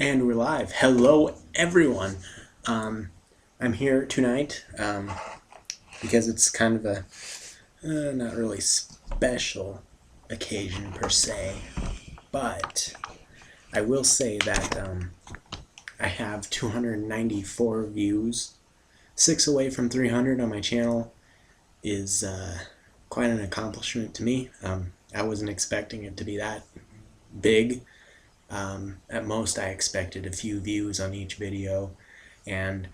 And we're live. Hello, everyone. I'm here tonight because it's kind of a not really special occasion per se, but I will say that I have 294 views. 6 away from 300 on my channel is quite an accomplishment to me. I wasn't expecting it to be that big. At most I expected a few views on each video, and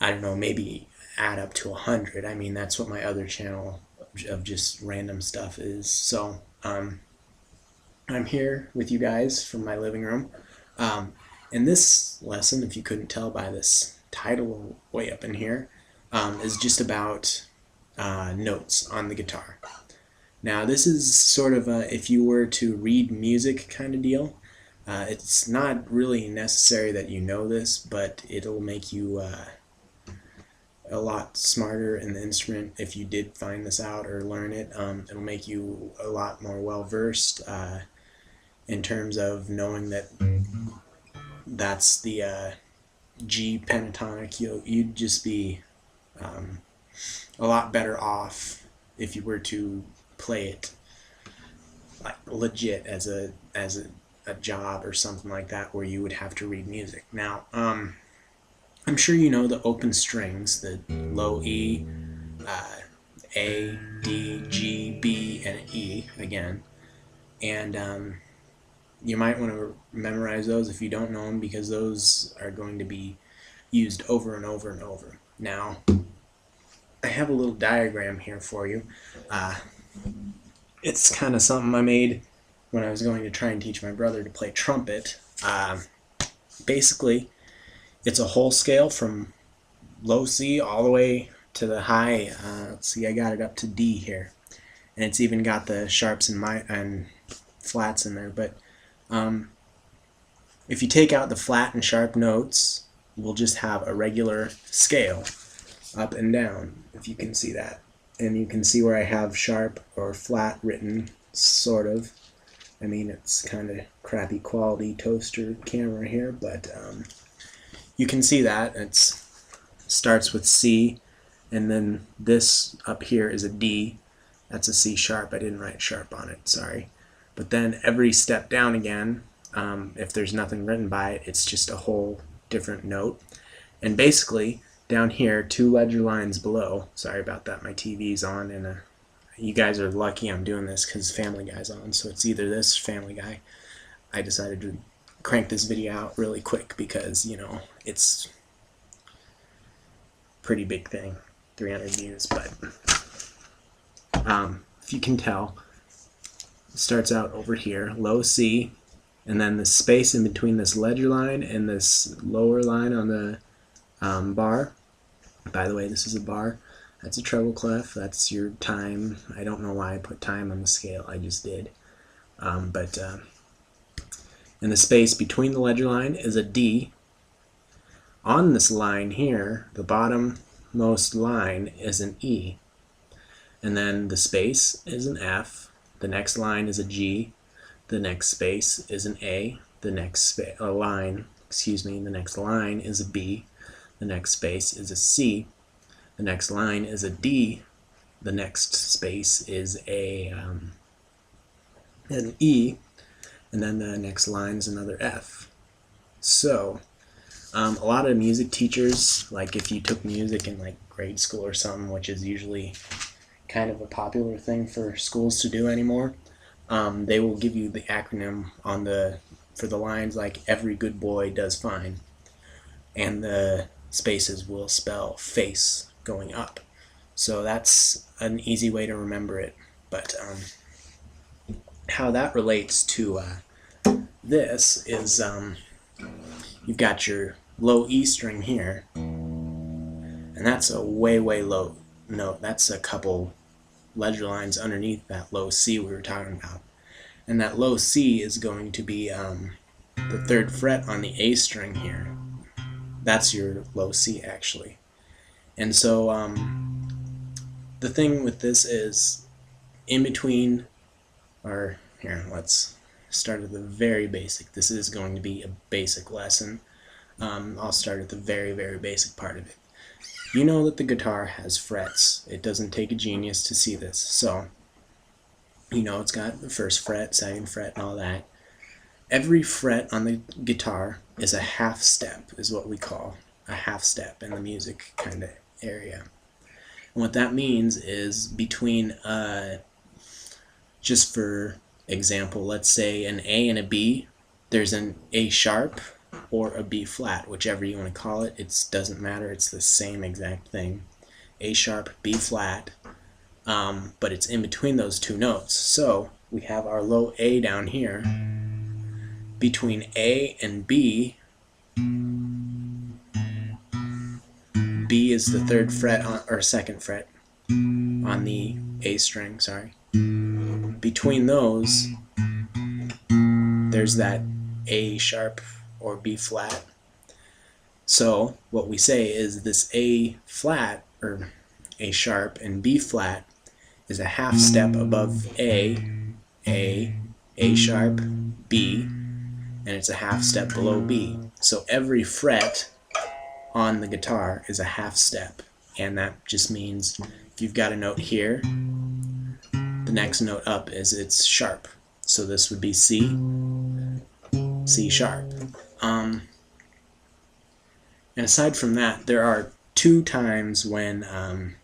I don't know, maybe add up to 100. I mean, that's what my other channel of just random stuff is. So I'm here with you guys from my living room. And this lesson, if you couldn't tell by this title way up in here, is just about notes on the guitar. Now this is sort of a, if you were to read music kind of deal. It's not really necessary that you know this, but it'll make you a lot smarter in the instrument if you did find this out or learn it. It'll make you a lot more well-versed in terms of knowing that that's the G pentatonic. You'd just be a lot better off if you were to play it like legit as a job or something like that, where you would have to read music. Now, I'm sure you know the open strings, the low E, A, D, G, B, and E again. And you might want to memorize those if you don't know them, because those are going to be used over and over and over. Now, I have a little diagram here for you. It's kind of something I made when I was going to try and teach my brother to play trumpet. Basically, it's a whole scale from low C all the way to the high. Let's see, I got it up to D here, and it's even got the sharps and flats in there. But if you take out the flat and sharp notes, we'll just have a regular scale up and down, if you can see that. And you can see where I have sharp or flat written, sort of. I mean, it's kind of crappy quality toaster camera here, but you can see that it starts with C, and then this up here is a D. That's a C sharp. I didn't write sharp on it, sorry. But then every step down again, if there's nothing written by it, it's just a whole different note. And basically, down here, 2 ledger lines below, sorry about that, my TV's on, and you guys are lucky I'm doing this because Family Guy's on, so it's either this or Family Guy. I decided to crank this video out really quick because, you know, it's a pretty big thing, 300 views, but if you can tell, it starts out over here, low C, and then the space in between this ledger line and this lower line on the bar. By the way, this is a bar. That's a treble clef. That's your time. I don't know why I put time on the scale. I just did. And the space between the ledger line is a D. On this line here, the bottommost line is an E. And then the space is an F. The next line is a G. The next space is an A. The next line is a B. The next space is a C. The next line is a D. The next space is an E. And then the next line is another F. So, a lot of music teachers, like if you took music in like grade school or something, which is usually kind of a popular thing for schools to do anymore, they will give you the acronym on for the lines, like every good boy does fine, and the spaces will spell face going up. So that's an easy way to remember it. But how that relates to this is you've got your low E string here, and that's a way low note. That's a couple ledger lines underneath that low C we were talking about. And that low C is going to be the 3rd fret on the A string here. That's your low C, actually. And so the thing with this is, in between, or here, let's start at the very basic. This is going to be a basic lesson. I'll start at the very, very basic part of it. You know that the guitar has frets. It doesn't take a genius to see this. So, you know it's got the first fret, second fret, and all that. Every fret on the guitar is a half step, is what we call a half step in the music kind of area. And what that means is between, just for example, let's say an A and a B, there's an A sharp or a B flat, whichever you want to call it. It doesn't matter, it's the same exact thing. A sharp, B flat, but it's in between those two notes. So we have our low A down here. Between A and B, B is the third fret or second fret on the A string, sorry. Between those, there's that A sharp or B flat. So what we say is this A flat or A sharp and B flat is a half step above A sharp, B, and it's a half step below B. So every fret on the guitar is a half step, and that just means if you've got a note here, the next note up is its sharp. So this would be C, C sharp. And aside from that, there are two times when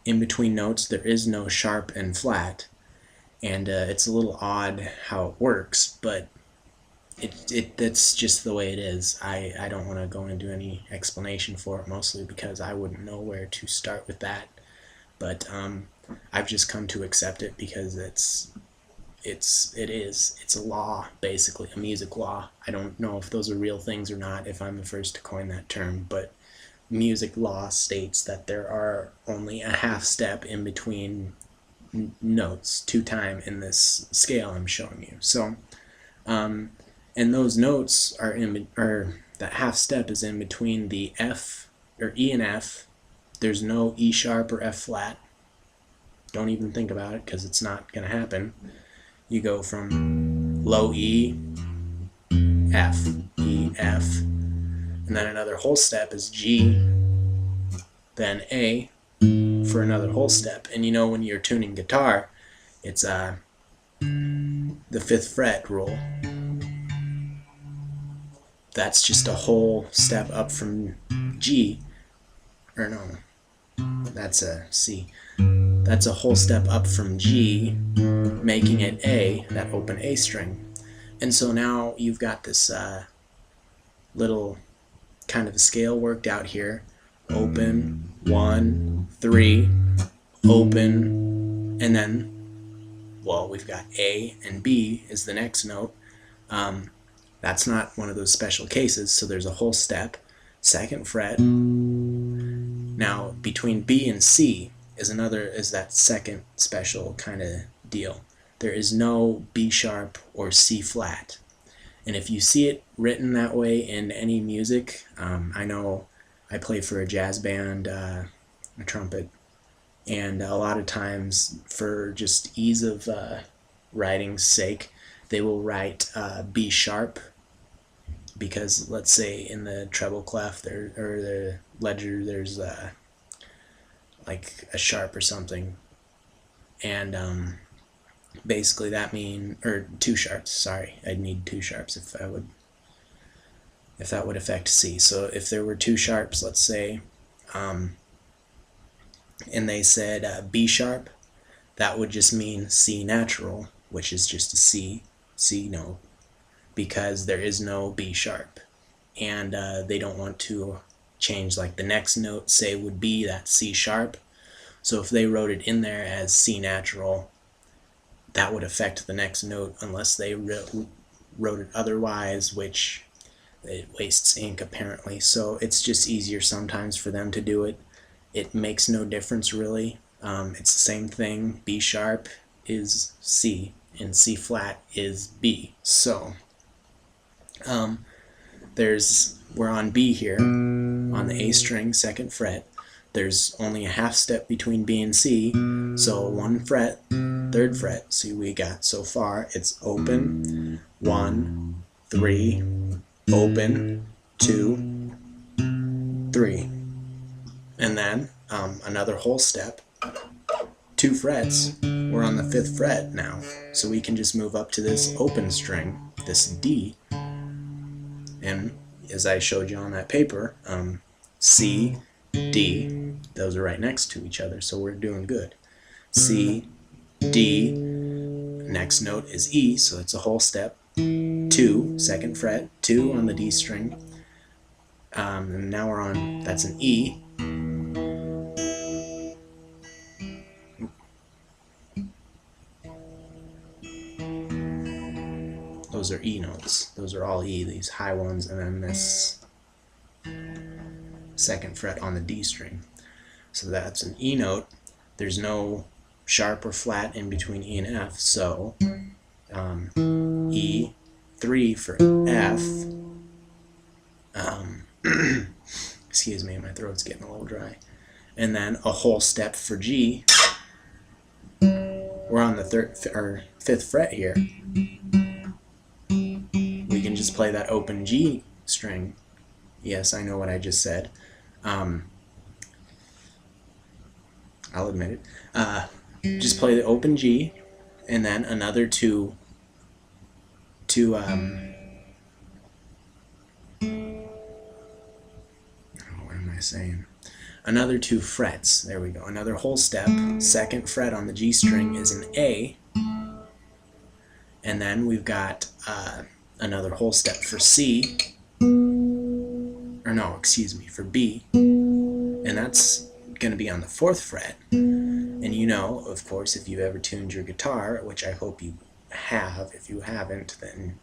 in between notes there is no sharp and flat, and it's a little odd how it works, but that's just the way it is. I don't want to go into any explanation for it, mostly because I wouldn't know where to start with that. But I've just come to accept it because it's a law, basically, a music law. I don't know if those are real things or not, if I'm the first to coin that term, but music law states that there are only a half step in between notes, 2 times in this scale I'm showing you. So and those notes are that half step is in between the F or E and F. There's no E sharp or F flat. Don't even think about it, because it's not going to happen. You go from low E, F, E, F, and then another whole step is G, then A for another whole step. And you know, when you're tuning guitar, it's the 5th fret rule. That's just a whole step up from G, or no, that's a C. That's a whole step up from G, making it A, that open A string. And so now you've got this little kind of a scale worked out here. Open, 1, 3, open, and then, well, we've got A and B is the next note. That's not one of those special cases, so there's a whole step, 2nd fret. Now between B and C is that second special kind of deal. There is no B sharp or C flat. And if you see it written that way in any music, I know I play for a jazz band, a trumpet, and a lot of times for just ease of writing's sake, they will write B sharp, because let's say in the treble clef there, or the ledger, there's like a sharp or something, and basically that or 2 sharps, sorry, I'd need 2 sharps if that would affect C. So if there were 2 sharps, let's say, and they said B sharp, that would just mean C natural, which is just a C note, because there is no B sharp, and they don't want to change, like the next note, say, would be that C sharp. So if they wrote it in there as C natural, that would affect the next note unless they wrote it otherwise, which it wastes ink apparently. So it's just easier sometimes for them to do it. It makes no difference really. It's the same thing. B sharp is C and C flat is B. So we're on B here on the A string, 2nd fret. there's only a half step between B and C, so 1 fret, 3rd fret. See, we got so far, it's open, 1, 3, open, 2, 3. And then another whole step, 2 frets, we're on the 5th fret now. So we can just move up to this open string, this D, and as I showed you on that paper, C, D, those are right next to each other, so we're doing good. C, D, next note is E, so it's a whole step, 2, 2nd fret, 2 on the D string, and now we're on, that's an E. Those are E notes. Those are all E, these high ones, and then this 2nd fret on the D string. So that's an E note. There's no sharp or flat in between E and F, so E, 3 for F. Excuse me, my throat's getting a little dry. And then a whole step for G. We're on the 5th fret here. We can just play that open G string. Yes, I know what I just said. I'll admit it. Just play the open G, and then another two what am I saying? Another 2 frets. There we go. Another whole step. 2nd fret on the G string is an A, and then we've got another whole step for C, or no, excuse me, for B, and that's going to be on the 4th fret. And you know, of course, if you've ever tuned your guitar, which I hope you have, if you haven't, then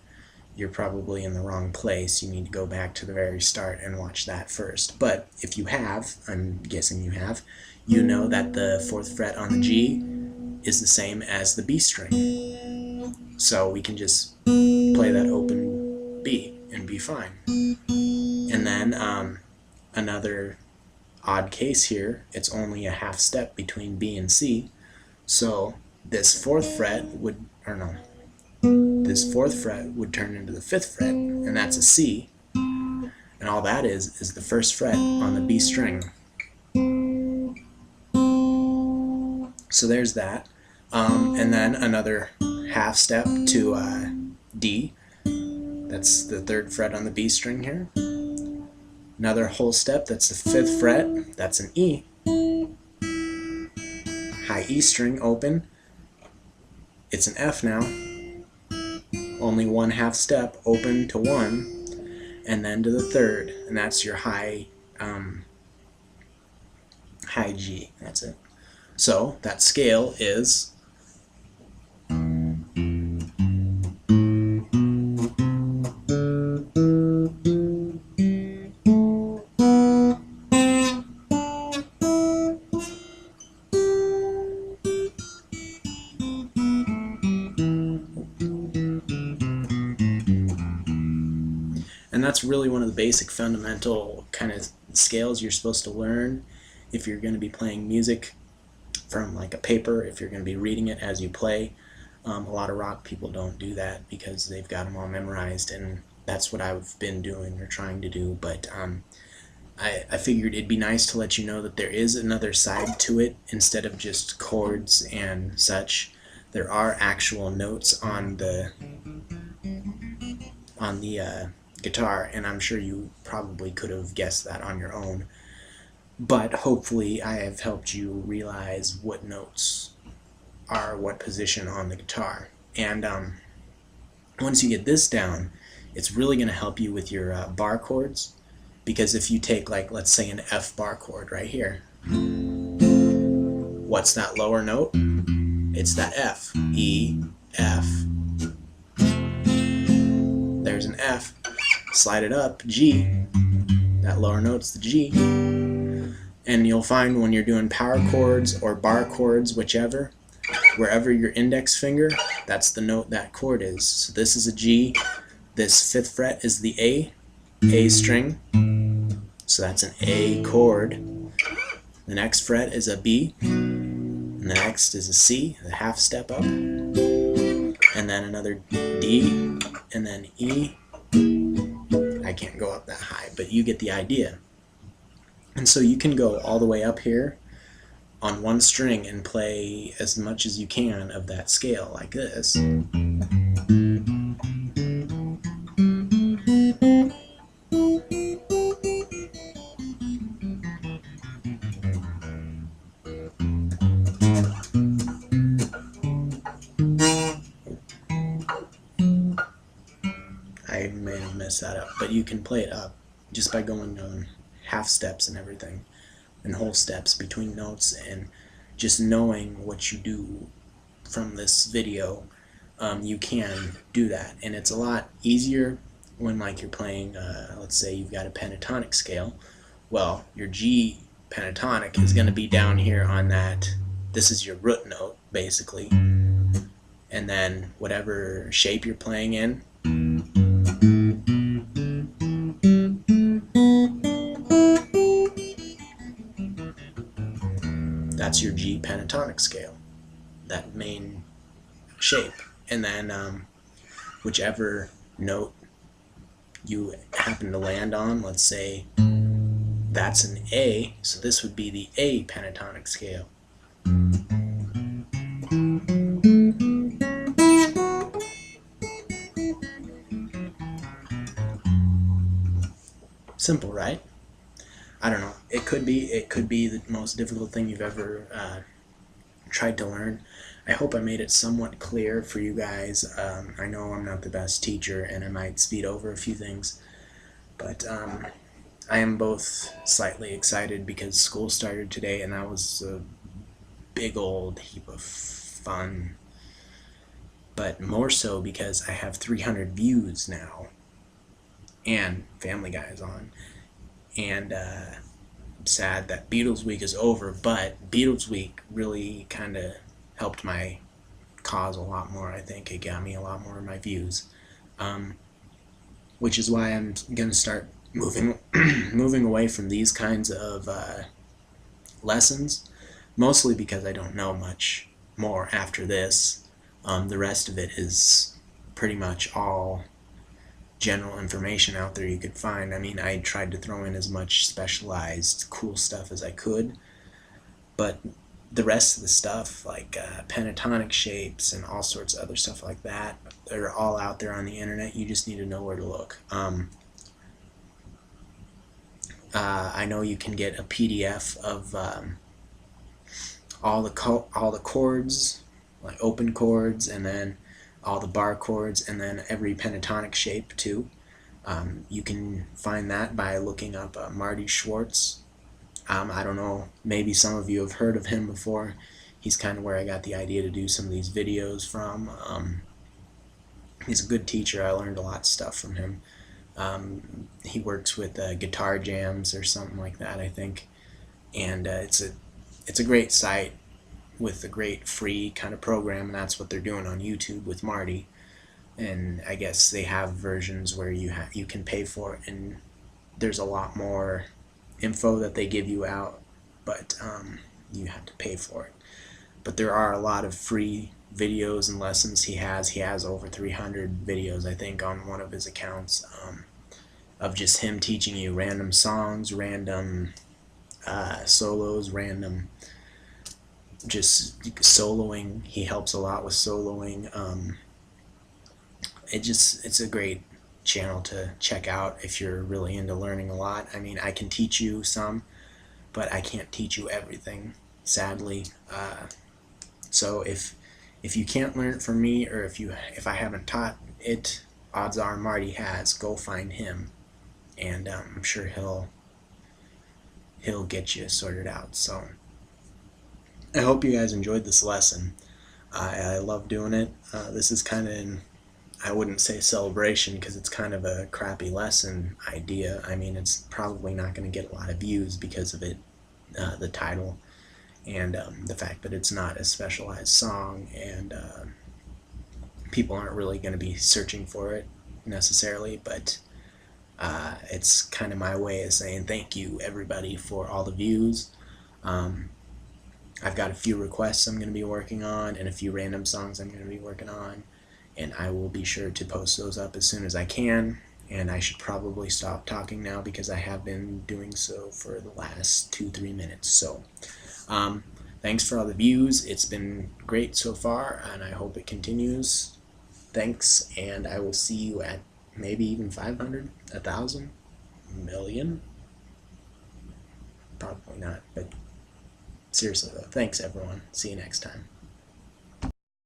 you're probably in the wrong place. You need to go back to the very start and watch that first. But if you have, I'm guessing you have, you know that the 4th fret on the G is the same as the B string. So we can just play that open B and be fine. And then another odd case here, it's only a half step between B and C, so this 4th fret would, or no, this 4th fret would turn into the 5th fret, and that's a C, and all that is the 1st fret on the B string. So there's that, and then another half step to D, that's the 3rd fret on the B string here. Another whole step, that's the 5th fret, that's an E. High E string, open. It's an F now. Only 1 half step, open to 1, and then to the 3rd, and that's your high high G. That's it. So that scale is and that's really one of the basic fundamental kind of scales you're supposed to learn if you're going to be playing music from like a paper, if you're going to be reading it as you play. A lot of rock people don't do that because they've got them all memorized, and that's what I've been doing or trying to do. But I figured it'd be nice to let you know that there is another side to it instead of just chords and such. There are actual notes on the guitar, and I'm sure you probably could have guessed that on your own, but hopefully I have helped you realize what notes are what position on the guitar. And once you get this down, it's really going to help you with your bar chords, because if you take, like, let's say an F bar chord right here, what's that lower note? It's that F. E, F. There's an F. Slide it up, G. That lower note's the G. And you'll find when you're doing power chords or bar chords, whichever, wherever your index finger, that's the note that chord is. So this is a G. This 5th fret is the A string. So that's an A chord. The next fret is a B, and the next is a C, the half step up, and then another D, and then E. I can't go up that high, but you get the idea. And so you can go all the way up here on one string and play as much as you can of that scale, like this. I may have messed that up, but you can play it up just by going on half steps and everything, and whole steps between notes, and just knowing what you do from this video, you can do that. And it's a lot easier when like you're playing, let's say you've got a pentatonic scale. Well, your G pentatonic is going to be down here on that. This is your root note, basically. And then whatever shape you're playing in, that's your G pentatonic scale, that main shape. And then whichever note you happen to land on, let's say that's an A, so this would be the A pentatonic scale. Simple, right? I don't know. It could be the most difficult thing you've ever tried to learn. I hope I made it somewhat clear for you guys. I know I'm not the best teacher, and I might speed over a few things, but I am both slightly excited because school started today, and that was a big old heap of fun, but more so because I have 300 views now, and Family Guy is on. And I'm sad that Beatles Week is over, but Beatles Week really kind of helped my cause a lot more. I think it got me a lot more of my views, which is why I'm going to start moving away from these kinds of lessons, mostly because I don't know much more after this. The rest of it is pretty much all general information out there you could find. I mean, I tried to throw in as much specialized cool stuff as I could, but the rest of the stuff, like pentatonic shapes and all sorts of other stuff like that, they're all out there on the internet. You just need to know where to look. I know you can get a PDF of all the chords, like open chords, and then all the bar chords, and then every pentatonic shape too. You can find that by looking up Marty Schwartz. I don't know, maybe some of you have heard of him before. He's kind of where I got the idea to do some of these videos from. He's a good teacher. I learned a lot of stuff from him. He works with Guitar Jams or something like that, I think. And it's a great site with a great free kind of program, and that's what they're doing on YouTube with Marty. And I guess they have versions where you can pay for it, and there's a lot more info that they give you out, but you have to pay for it. But there are a lot of free videos and lessons he has over 300 videos, I think, on one of his accounts, of just him teaching you random songs, random solos, random just soloing. He helps a lot with soloing. It's a great channel to check out if you're really into learning a lot. I mean, I can teach you some, but I can't teach you everything, sadly. So if you can't learn it from me, or if I haven't taught it, odds are Marty has. Go find him, and I'm sure he'll get you sorted out. So I hope you guys enjoyed this lesson. I love doing it. This is kind of, I wouldn't say celebration, because it's kind of a crappy lesson idea. I mean, it's probably not going to get a lot of views because of it, the title, and the fact that it's not a specialized song, and people aren't really going to be searching for it necessarily, but it's kind of my way of saying thank you, everybody, for all the views. I've got a few requests I'm going to be working on and a few random songs I'm going to be working on, and I will be sure to post those up as soon as I can. And I should probably stop talking now because I have been doing so for the last 2-3 minutes. So thanks for all the views. It's been great so far, and I hope it continues. Thanks, and I will see you at maybe even 500, 1,000, million. Probably not, but seriously though, thanks everyone. See you next time.